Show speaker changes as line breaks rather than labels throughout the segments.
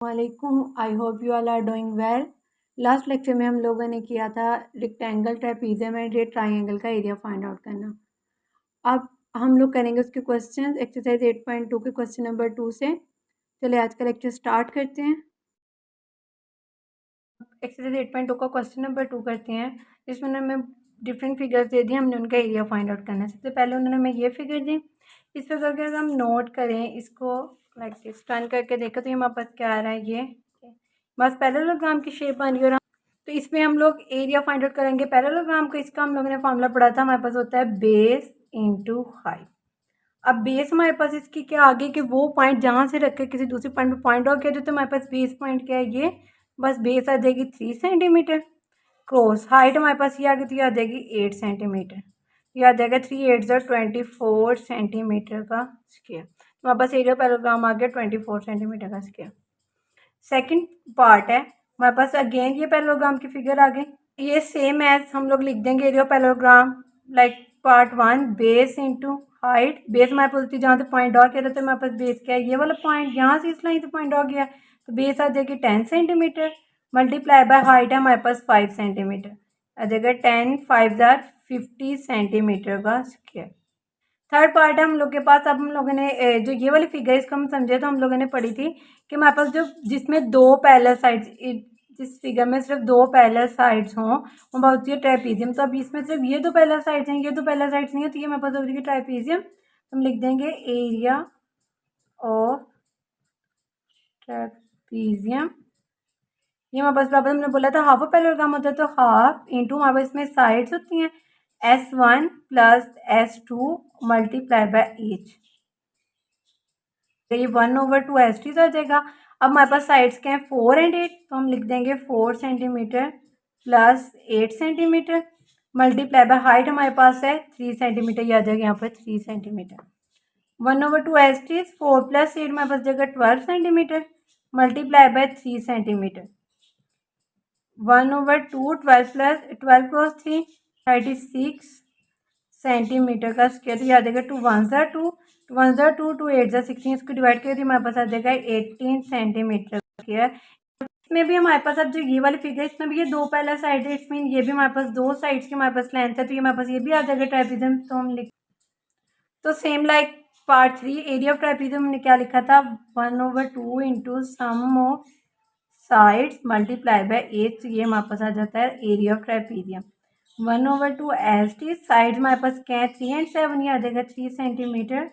वालेकुम। I hope you all are doing well. Last lecture में हम लोगों ने किया था रेक्टेंगल, ट्रेपीजियम एंड ये ट्राइंगल का एरिया फाइंड आउट करना। अब हम लोग करेंगे उसके क्वेश्चन एक्सरसाइज 8.2 के क्वेश्चन नंबर 2 से। चलिए आज का लेक्चर स्टार्ट करते हैं। एक्सरसाइज 8.2 का क्वेश्चन नंबर 2 करते हैं। इसमें उन्होंने हमें डिफरेंट फिगर्स दे दिए, हमने उनका एरिया फाइंड आउट करना है। सबसे पहले उन्होंने हमें ये फिगर दी। इस फिगर के अगर हम नोट करें इसको लाइक दिस टर्न करके देखो तो ये हमारे पास क्या आ रहा है, ये बस पैरेललोग्राम की शेप बन रही है। तो इसमें हम लोग एरिया फाइंड आउट करेंगे पैरेललोग्राम को। इसका हम लोगों ने फार्मूला पढ़ा था, हमारे पास होता है बेस इंटू हाइट। अब बेस हमारे पास इसकी क्या आगे कि वो पॉइंट जहाँ से रख के किसी दूसरे पॉइंट पे पॉइंट आउट किया जाए, तो हमारे पास बेस पॉइंट क्या है, ये बस बेस आ जाएगी 3 सेंटीमीटर। क्रॉस हाइट हमारे पास ये आ गई, तो ये आ जाएगी 8 सेंटीमीटर। ये आ जाएगा 3 8 24 सेंटीमीटर का स्क्वायर। तो हमारे पास एरिया पैरेललोग्राम आ गया 24 सेंटीमीटर का स्क्वायर। सेकंड पार्ट है हमारे पास, अगेन ये पैरेललोग्राम की फिगर आ गई। ये सेम एज हम लोग लिख देंगे area parallelogram like part 1 base into height. Base हमारे पास जहाँ से पॉइंट ड्रॉ किया था, तो हमारे पास बेस क्या है, ये वाला पॉइंट, यहाँ से इस लाइन से पॉइंट ड्रॉ किया, तो बेस आ जाएगी 10 सेंटीमीटर मल्टीप्लाई बाय हाइट है हमारे पास 5 सेंटीमीटर। आ जाएगा 10 5 50 सेंटीमीटर का स्क्वायर। थर्ड पार्ट है हम लोग के पास। अब हम लोगों ने जो ये वाली फिगर इसको हम समझे, तो हम लोगों ने पढ़ी थी कि हमारे पास जो जिसमें दो पैरेलल साइड्स, जिस फिगर में सिर्फ दो पैरेलल साइड्स हों वो होती है ट्राइपीजियम। तो अब इसमें सिर्फ ये दो पैरेलल साइड्स हैं, ये दो पैरेलल साइड्स नहीं है, तो ये हमारे पास होती है ट्राइपीजियम। हम लिख देंगे एरिया ऑफ ट्राइपीजियम। ये हमारे पास बराबर, हमने बोला था हाफ पैरेललोग्राम होता है, तो हाफ इंटू हमारे पास इसमें साइड्स होती हैं S1 plus S2 multiply by H. ये 1/2 एस टी आ जाएगा। अब हमारे पास साइड्स क्या है 4 एंड 8, तो हम लिख देंगे 4 centimetre plus 8 centimetre multiply by height हमारे पास है 3 सेंटीमीटर। ये आ जाएगा यहाँ पर 3 सेंटीमीटर। 1/2 एस टी 4 प्लस 8 हमारे पास जगह 12 centimetre multiply by 3 centimetre. 1/2 12 plus 12 cross 3 36 centimetre का स्क्वायर। तो याद आएगा 2 1 2 2 1 2 2 8 16, इसको डिवाइड कर दिया हमारे पास आ जाएगा 18 सेंटीमीटर का स्क्वायर। इसमें भी हमारे पास अब जो ये वाली फिगर, इसमें भी ये दो पहला साइड है, इसमें ये भी हमारे पास दो साइड्स की हमारे पास लेंथ है, तो ये हमारे पास ये भी आ जाएगा ट्राइपीजियम। तो हम लिख, तो same like part 3 area of trapezium हमने क्या लिखा था, 1/2 into sum of sides multiply by H. ये हमारे पास आ जाता है area of trapezium. 1/2 S T side हमारे पास क्या है 3 एंड 7, ये आ जाएगा 3 centimetre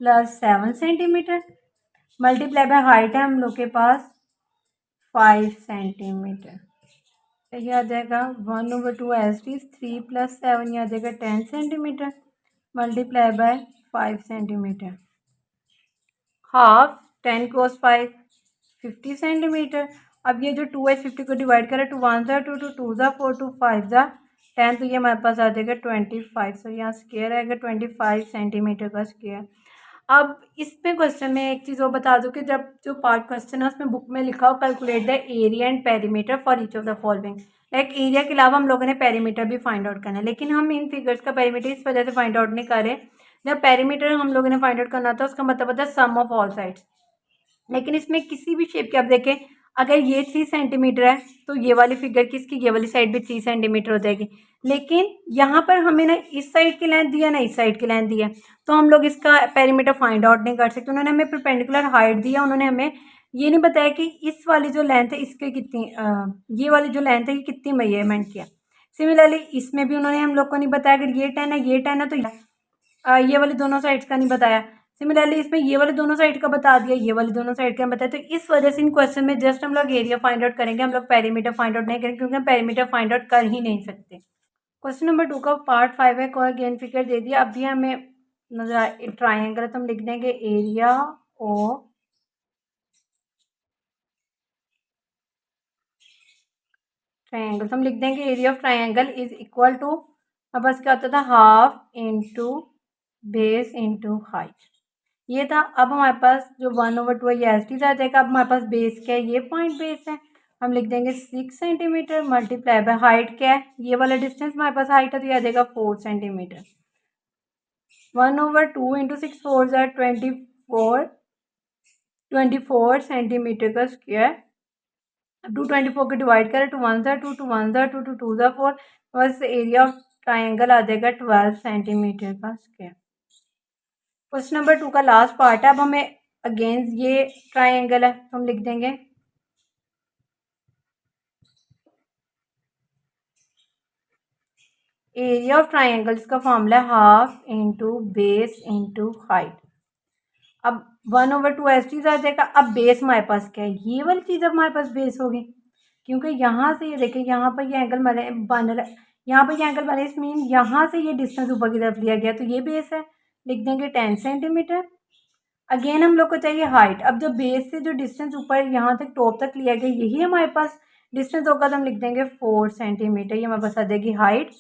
plus 7 centimetre multiply by height है हम लोग के पास 5 सेंटीमीटर। तो ये आ जाएगा 1/2 एस टी 3 प्लस 7, ये आ जाएगा 10 centimetre multiply by 5 centimetre. Half 10 cross 5 50 centimetre. अब ये जो 2 है 50 को डिवाइड करें, 2 1 2 2 2 4 2 5 10, तो ये हमारे पास आ जाएगा 25। तो यहाँ स्क्वायर आएगा 25 सेंटीमीटर का स्क्वायर। अब इसमें क्वेश्चन में एक चीज़ और बता दूँ कि जब जो पार्ट क्वेश्चन है उसमें बुक में लिखा हो calculate the area and perimeter for each of the following. Like area के अलावा हम लोगों ने पेरीमीटर भी फाइंड आउट करना है, लेकिन हम इन फिगर्स का पेरीमीटर इस वजह से फाइंड आउट नहीं कर रहे। जब पेरीमीटर हम लोगों ने फाइंड आउट करना था उसका मतलब होता है सम ऑफ ऑल साइड्स। लेकिन इसमें किसी भी शेप के आप देखें, अगर ये 3 सेंटीमीटर है तो ये वाली फिगर किसकी, ये वाली साइड भी 3 सेंटीमीटर हो जाएगी। लेकिन यहाँ पर हमें ना इस साइड की लेंथ दी है ना इस साइड की लेंथ दी है, तो हम लोग इसका पेरीमीटर फाइंड आउट नहीं कर सकते। उन्होंने हमें परपेंडिकुलर हाइट दिया, उन्होंने हमें ये नहीं बताया कि इस वाली जो लेंथ है इसके कितनी, ये वाली जो लेंथ है ये कितनी मेजरमेंट की है। सिमिलरली इसमें भी उन्होंने हम लोग को नहीं बताया अगर ये 10 है ये 10 है, तो ये वाली दोनों साइड्स का नहीं बताया। सिमिलरली इसमें ये वाले दोनों साइड का बता दिया, ये वाली दोनों साइड का बताया। तो इस वजह से इन क्वेश्चन में जस्ट हम लोग एरिया फाइंड आउट करेंगे, हम लोग पेरीमीटर फाइंड आउट नहीं करेंगे, क्योंकि हम पेरीमीटर फाइंड आउट कर ही नहीं सकते। क्वेश्चन नंबर 2 का पार्ट 5 है, कोई गेन फिगर दे दिया। अब भी हमें नजर ट्राइंगल है, तो हम लिख देंगे एरिया ऑफ ट्राइंगल। तो हम लिख देंगे area of triangle is equal to, अब बस क्या होता था half into base into height. ये था। अब हमारे पास जो 1/2 ये एस टी आ जाएगा। अब हमारे पास बेस क्या है, ये पॉइंट बेस है, हम लिख देंगे 6 सेंटीमीटर मल्टीप्लाई बाय हाइट क्या है, ये वाला डिस्टेंस हमारे पास हाइट है, तो ये आ जाएगा 4 सेंटीमीटर। 1/2 इंटू 6 4 24 24 सेंटीमीटर का स्क्वायर। अब 224 को डिवाइड करें, 2 1 2, 2 1 2, 2 2 4, बस एरिया ऑफ ट्राइंगल आ जाएगा 12 सेंटीमीटर का स्क्वायर। क्वेश्चन नंबर 2 का लास्ट पार्ट है। अब हमें अगेंस्ट ये ट्राइंगल है तो हम लिख देंगे एरिया ऑफ ट्राइंगल, इसका फॉर्मूला है half into base into height. अब 1/2 आ जाएगा। अब बेस हमारे पास क्या है, ये वाली चीज़ अब हमारे पास बेस होगी, क्योंकि यहाँ से ये देखिए यहाँ पर ये एंगल बन रहा है, यहाँ पर ये एंगल बने, इस मीन यहाँ से ये डिस्टेंस ऊपर की तरफ लिया गया तो ये बेस है, लिख देंगे 10 सेंटीमीटर। अगेन हम लोग को चाहिए हाइट। अब जो बेस से जो डिस्टेंस ऊपर यहाँ तक टॉप तक लिया गया यही हमारे पास डिस्टेंस होगा, तो हम लिख देंगे 4 सेंटीमीटर। ये हमारे पास आ जाएगी height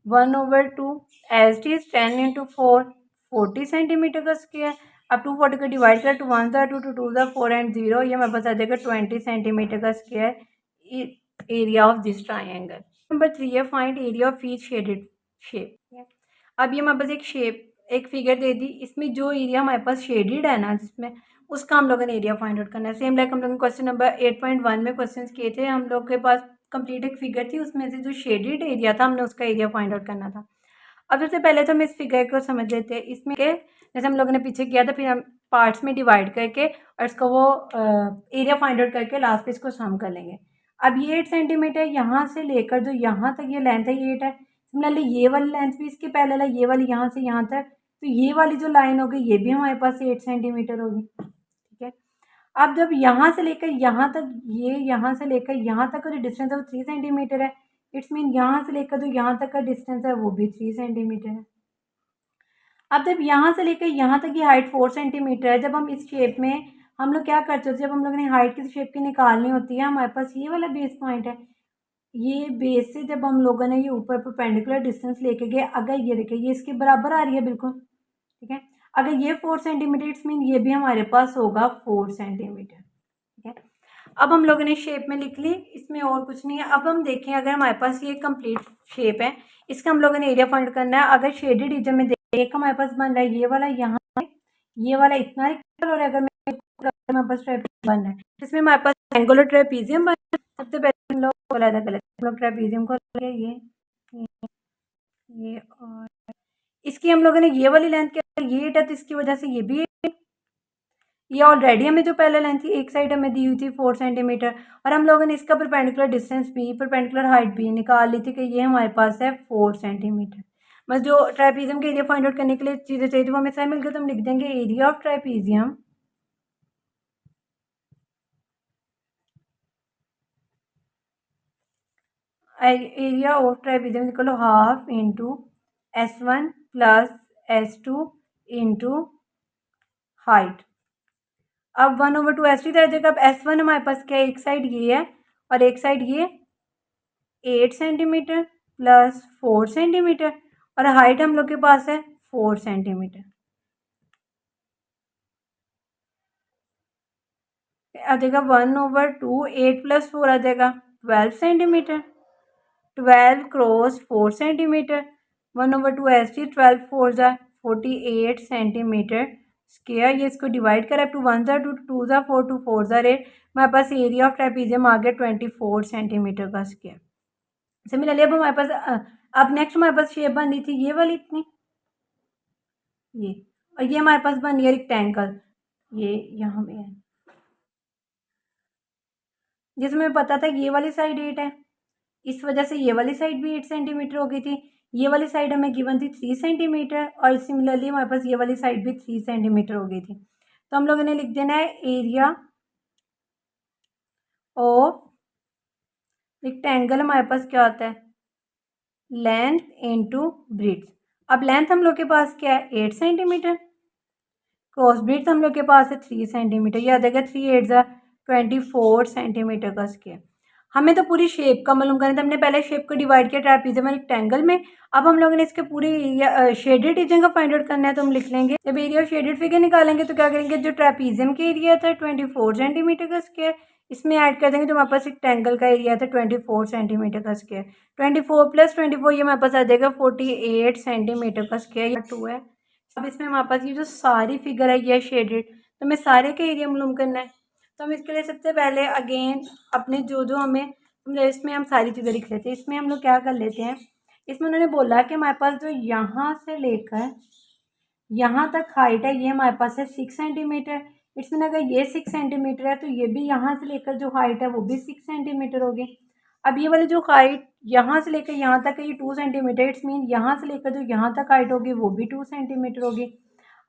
1/2 as T is 10 into 4 40 centimetre का स्क्वायर। अब 240 को डिवाइड कर, 2 1 2, 2 2 4 एंड 0, ये हमारे पास आ जाएगा 20 सेंटीमीटर का square area of this triangle. Number 3 है find area of each shaded shape. अब ये हमारे पास एक शेप एक फिगर दे दी, इसमें जो एरिया हमारे पास शेडेड है ना जिसमें, उसका हम लोगों ने एरिया फाइंड आउट करना है। सेम लाइक हम लोगों ने क्वेश्चन नंबर 8.1 में क्वेश्चन किए थे, हम लोग के पास कंप्लीट एक फिगर थी, उसमें से जो शेडेड एरिया था हमने उसका एरिया फाइंड आउट करना था। अब सबसे पहले तो हम इस फिगर को समझ लेते हैं। इसमें के जैसे हम लोगों ने पीछे किया था, फिर हम पार्ट्स में डिवाइड करके और इसका वो एरिया फाइंड आउट करके लास्ट पे इसको सम कर लेंगे। अब ये 8 सेंटीमीटर यहाँ से लेकर जो यहाँ तक ये लेंथ है ये 8 है। सिमिलरली ये वाली लेंथ भी इसके पैरेलल है, ये वाली यहाँ से यहाँ तक, तो ये वाली जो लाइन होगी ये भी हमारे पास 8 सेंटीमीटर होगी। ठीक है। अब जब यहाँ से लेकर यहाँ तक, ये यहाँ से लेकर यहाँ तक का जो डिस्टेंस है वो 3 सेंटीमीटर है। इट्स मीन यहाँ से लेकर जो यहाँ तक का डिस्टेंस है वो भी 3 सेंटीमीटर है। अब जब यहाँ से लेकर यहाँ तक की हाइट 4 सेंटीमीटर है, जब हम इस शेप में हम लोग क्या करते हैं, जब हम लोग ने हाइट किसी शेप की निकालनी होती है, हमारे पास ये वाला बेस पॉइंट है, ये बेस से जब हम लोगों ने ये ऊपर परपेंडिकुलर डिस्टेंस लेके गए, अगर ये देखिए ये इसके बराबर आ रही है बिल्कुल, ठीक है, अगर ये 4 सेंटीमीटर इट्स मीन ये भी हमारे पास होगा 4 सेंटीमीटर। ठीक है। अब हम लोगों ने शेप में लिख ली, इसमें और कुछ नहीं है। अब हम देखें अगर हमारे पास ये कंप्लीट शेप है, इसका हम लोगों ने एरिया फाइंड करना है। अगर शेडेड रीजन में देखें हमारे पास बन रहा है ये वाला, यहाँ ये वाला इतना, और अगर हमारे पास ट्रेपीजियम बन रहा है, इसमें हमारे पास एंगुलर ट्रेपीजियम बन रहा है। सबसे पहले हम लोग अलग अलग हम लोग ट्रेपीजियम को ये और इसकी हम लोगों ने ये वाली लेंथ क्या, ये है, तो इसकी वजह से ये भी, ये ऑलरेडी हमें जो पहले लेंथ थी एक साइड हमें दी हुई थी 4 सेंटीमीटर, और हम लोगों ने इसका परपेंडिकुलर डिस्टेंस भी, परपेंडिकुलर हाइट भी निकाल ली थी कि ये हमारे पास है 4 सेंटीमीटर। बस जो ट्राइपीजियम के एरिया फाइंड आउट करने के लिए चीज़ें चाहिए थी वो हमें सारे मिल गए, तो हम लिख देंगे area of trapezium area of trapezium equal to half into S1 plus S2 into height. अब 1/2 S2 रह जाएगा। अब S1 हमारे पास क्या है, एक साइड ये है और एक साइड ये 8 सेंटीमीटर प्लस 4 सेंटीमीटर, और हाइट हम लोग के पास है 4 सेंटीमीटर। आ जाएगा 1/2 8 प्लस 4 आ जाएगा 12 सेंटीमीटर, 12 क्रॉस 4 सेंटीमीटर, 1/2 ऐसे 12 4 जा 48 सेंटीमीटर स्क्वायर। ये इसको डिवाइड करें, 2 1 जा 2 2 जा 4 2 4 जा 8, हमारे पास एरिया ऑफ ट्रेपीजियम आ गया 24 सेंटीमीटर का स्क्वायर। सिमिलरली अब हमारे पास अब नेक्स्ट हमारे पास शेप बन रही थी ये वाली इतनी, ये, और ये हमारे पास बन रही है रेक्टेंगल, ये यहाँ पे है, जिसमें पता था ये वाली साइड 8 है, इस वजह से ये वाली साइड भी 8 सेंटीमीटर हो गई थी। ये वाली साइड हमें गिवन थी 3 सेंटीमीटर, और सिमिलरली हमारे पास ये वाली साइड भी 3 सेंटीमीटर हो गई थी। तो हम लोगों ने लिख देना है एरिया ऑफ रेक्टेंगल, हमारे पास क्या होता है लेंथ इंटू ब्रीथ। अब लेंथ हम लोग के पास क्या है 8 सेंटीमीटर, क्रॉस ब्रीथ हम लोग के पास है 3 सेंटीमीटर, यह आ जाएगा 3 8 जा 24 सेंटीमीटर का स्क्वायर। हमें तो पूरी शेप का मालूम करना था, हमने पहले शेप को डिवाइड किया ट्राइपीजियम और रेक्टेंगल में। अब हम लोगों ने इसके पूरी शेडेड रीजन का फाइंड आउट करना है, तो हम लिख लेंगे जब एरिया ऑफ शेडेड फिगर निकालेंगे तो क्या करेंगे, जो ट्राइपीजियम का एरिया था 24 सेंटीमीटर का स्क्वायर, इसमें ऐड कर देंगे तो हमारे पास रेक्टेंगल का एरिया था 24 सेंटीमीटर का स्क्वायर, 24 प्लस 24 ये हमारे पास आ जाएगा 48 सेंटीमीटर का स्क्वायर, 2 है। अब इसमें हमारे पास ये जो सारी फिगर है ये शेडेड, तो हमें सारे का एरिया मालूम करना है। तो हम इसके लिए सबसे पहले अगेन अपने जो हमें इसमें हम सारी चीज़ें लिख लेते हैं। इसमें हम लोग क्या कर लेते हैं, इसमें उन्होंने बोला कि हमारे पास जो यहाँ से लेकर यहाँ तक हाइट है ये हमारे पास है 6 सेंटीमीटर। इसमें अगर ये 6 सेंटीमीटर है तो ये भी यहाँ से लेकर जो हाइट है वो भी 6 सेंटीमीटर होगी। अब ये वाली जो हाइट यहाँ से लेकर यहाँ तक है ये 2 सेंटीमीटर, इट्स मीन यहाँ से लेकर जो यहाँ तक हाइट होगी वो भी 2 सेंटीमीटर होगी।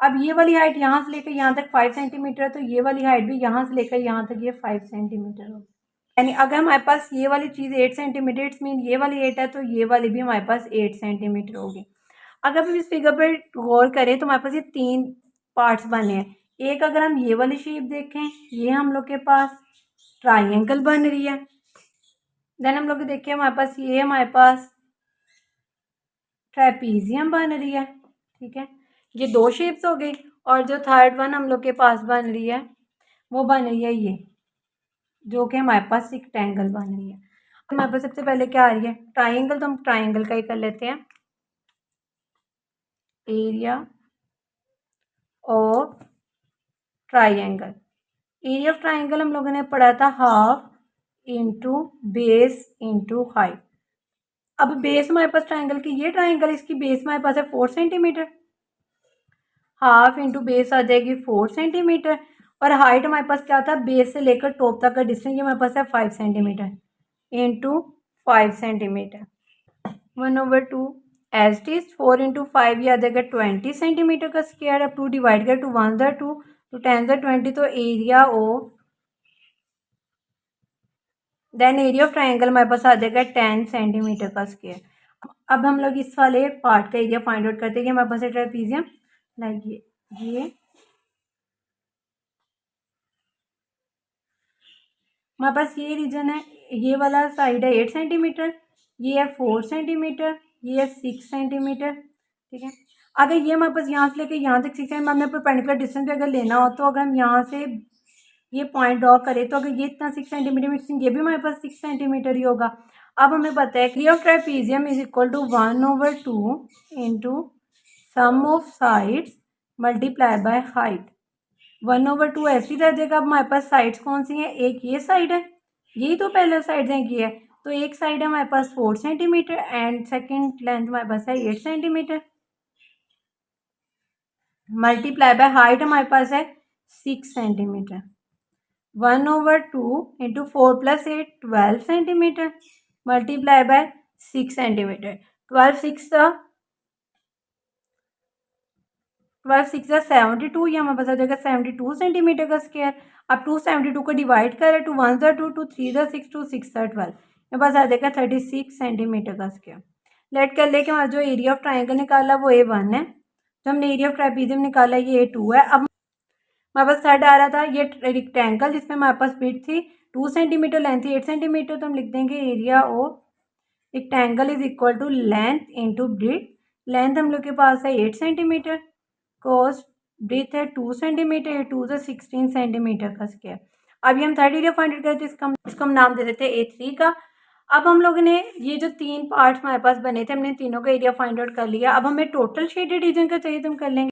अब ये वाली हाइट यहाँ से लेकर यहाँ तक 5 सेंटीमीटर है तो ये वाली हाइट भी यहाँ से लेकर यहाँ तक ये 5 सेंटीमीटर होगी। यानी अगर हमारे पास ये वाली चीज़ 8 सेंटीमीटर, इट्स मीन ये वाली 8 है तो ये वाली भी हमारे पास 8 सेंटीमीटर होगी। अगर हम इस फिगर पर गौर करें तो हमारे पास ये 3 पार्ट्स बने हैं। एक अगर हम ये वाली शेप देखें, ये हम लोग के पास ट्राइंगल बन रही है। देन हम लोग देखें हमारे पास ये हमारे पास ट्रेपीजियम बन रही है। ठीक है, ये 2 शेप्स हो गई। और जो थर्ड वन हम लोग के पास बन रही है वो बन रही है ये, जो कि हमारे पास रेक्टेंगल बन रही है। हमारे पास सबसे पहले क्या आ रही है, ट्राइंगल, तो हम ट्राइंगल का ही कर लेते हैं। Area of triangle, area of triangle हम लोगों ने पढ़ा था half into base into height. अब बेस हमारे पास ट्राइंगल की, ये ट्राइंगल, इसकी बेस हमारे पास है 4 सेंटीमीटर, हाफ इंटू बेस आ जाएगी 4 सेंटीमीटर। और हाइट हमारे पास क्या था, बेस से लेकर टॉप तक का डिस्टेंस ये हमारे पास है 5 centimetre into 5 centimetre 1/2 as it is 4 into 5 ये आ जाएगा 20 सेंटीमीटर का स्क्वायर। अब 2 डिवाइड कर 2 1 2 2 10 20, तो area of then area of triangle हमारे पास आ जाएगा 10 सेंटीमीटर का स्क्वायर। अब हम लोग इस वाले पार्ट का एरिया फाइंड आउट करते हैं कि हमारे पास है ट्रेपीजियम, लाइक ये हमारे पास ये रीजन है, ये वाला साइड है 8 सेंटीमीटर, ये है 4 सेंटीमीटर, ये है 6 सेंटीमीटर। ठीक है, अगर ये हमारे पास यहाँ से लेकर यहाँ तक 6 सेंटीमीटर, हमें परपेंडिकुलर डिस्टेंस भी अगर लेना हो तो अगर हम यहाँ से ये पॉइंट ड्रॉ करें तो अगर ये इतना 6 सेंटीमीटर, ये भी हमारे पास 6 सेंटीमीटर ही होगा। अब हमें पता है area of trapezium is equal to 1/2 into sum of sides multiply by height. 1/2 ऐसी रह जाएगा। अब हमारे पास साइड्स कौन सी हैं, एक ये साइड है, यही तो पहले साइड है ये है, तो एक साइड है हमारे पास 4 सेंटीमीटर एंड सेकेंड लेंथ हमारे पास है 8 सेंटीमीटर, मल्टीप्लाई बाय हाइट हमारे पास है 6 centimetre. 1/2 into 4 + 8 12 centimetre multiply by 6 centimetre. 12 6 72, ये हमारे पास आ जाएगा 72 सेंटीमीटर का स्क्वायर। अब 272 को डिवाइड करें, 2 1 2 2 3 6 2 6 12, मेरे पास आ जाएगा 36 सेंटीमीटर का स्क्वायर। लेट कर ले कि हमारा जो एरिया ऑफ ट्राइंगल निकाला वो A1 है, जो हमने एरिया ऑफ ट्राइपीजियम निकाला ये A2 है। अब हमारे पास थर्ड आ रहा था ये रेक्टेंगल, जिसमें हमारे पास विड्थ थी 2 सेंटीमीटर, लेंथ थी 8 सेंटीमीटर, तो हम लिख देंगे area of rectangle is equal to length into breadth. Length हम लोग के पास है 8 सेंटीमीटर, कोस ब्रेथ है 2 सेंटीमीटर, 2 से 16 सेंटीमीटर का स्क्वायर। अभी हम थर्ड एरिया फाइंड आउट करते हैं, इसको हम नाम दे देते हैं A3 का। अब हम लोगों ने ये जो 3 पार्ट्स हमारे पास बने थे, हमने तीनों का एरिया फाइंड आउट कर लिया। अब हमें टोटल शेडेड रीजन का चाहिए तो हम कर लेंगे,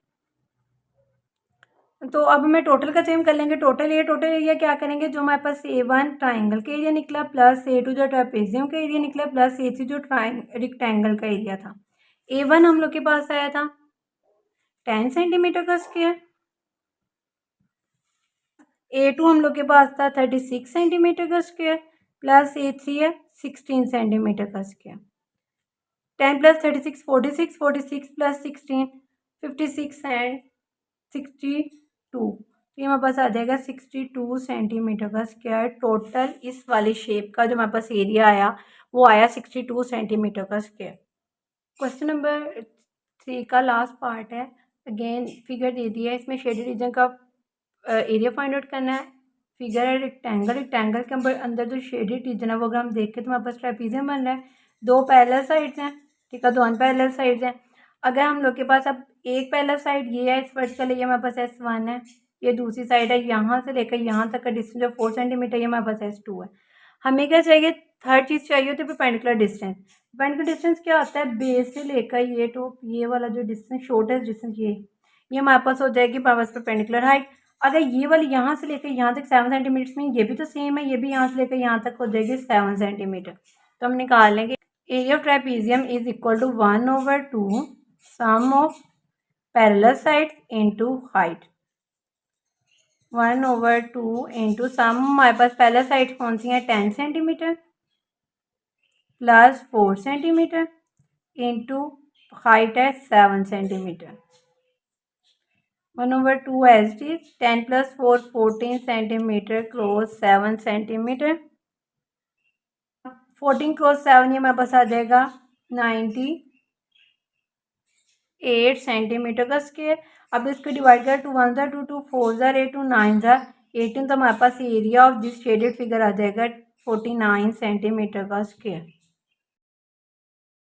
तो अब हमें टोटल का चाहिए कर लेंगे। टोटल एरिया क्या करेंगे, जो हमारे पास A1 ट्राइंगल का एरिया निकला प्लस A2 जो ट्रेपेजियम का एरिया निकला प्लस A3 जो रेक्टेंगल का एरिया था। A1 हम लोग के पास आया था 10 सेंटीमीटर का स्क्वायर, A2 हम लोग के पास था 36 सेंटीमीटर का स्क्वायर प्लस A3 है 16 सेंटीमीटर का स्क्वायर। 10 + 36 46, 46 + 16 56 एंड 62, ये हमारे पास आ जाएगा 62 सेंटीमीटर का स्क्वायर। टोटल इस वाली शेप का जो हमारे पास एरिया आया वो आया 62 सेंटीमीटर का स्क्वायर। क्वेश्चन नंबर 3 का लास्ट पार्ट है। अगेन फिगर दे दिया है, इसमें शेडेड रीजन का एरिया फाइंड आउट करना है। फिगर है रेक्टेंगल के अंदर जो शेडेड रीजन है वो अगर हम देखें तो हमारे पास ट्रेपीजियम बन रहा है, 2 पैरेलल साइड्स हैं, ठीक है, 2 अनपैरेलल साइड्स हैं। अगर हम लोग के पास अब एक पैरेलल साइड ये है, इस वर्टिकल ये हमारे पास S1 है, ये दूसरी साइड है, यहाँ से लेकर यहाँ तक का डिस्टेंस जो 4 सेंटीमीटर ये हमारे पास S2 है। हमें क्या चाहिए, थर्ड चीज़ चाहिए होती है परपेंडिकुलर डिस्टेंस। परपेंडिकुलर डिस्टेंस क्या होता है, बेस से लेकर ये टॉप ये वाला जो डिस्टेंस शॉर्टेस्ट डिस्टेंस ये हमारे पास हो जाएगी हमारे पास परपेंडिकुलर हाइट। अगर ये वाली यहाँ से लेकर यहाँ तक 7 सेंटीमीटर में, ये भी तो सेम है, ये भी यहाँ से लेकर यहाँ तक हो जाएगी 7 सेंटीमीटर। तो हम निकाल लेंगे area of trapezium is equal to 1/2 sum of parallel sides into height. 1/2 into sum, हमारे पास पैरेलल साइड्स कौन सी हैं, 10 centimetre plus 4 centimetre into height है 7 सेंटीमीटर। 1/2 एज टी 10 + 4 14 सेंटीमीटर क्रॉस 7 सेंटीमीटर। 14 क्रॉस 7 ये हमारे पास आ जाएगा 98 सेंटीमीटर का स्क्वायर। अब इसको डिवाइड कर 2 1 2 2 4 8 2 9 18, तो हमारे पास area of this shaded figure आ जाएगा 49 सेंटीमीटर का स्क्वायर।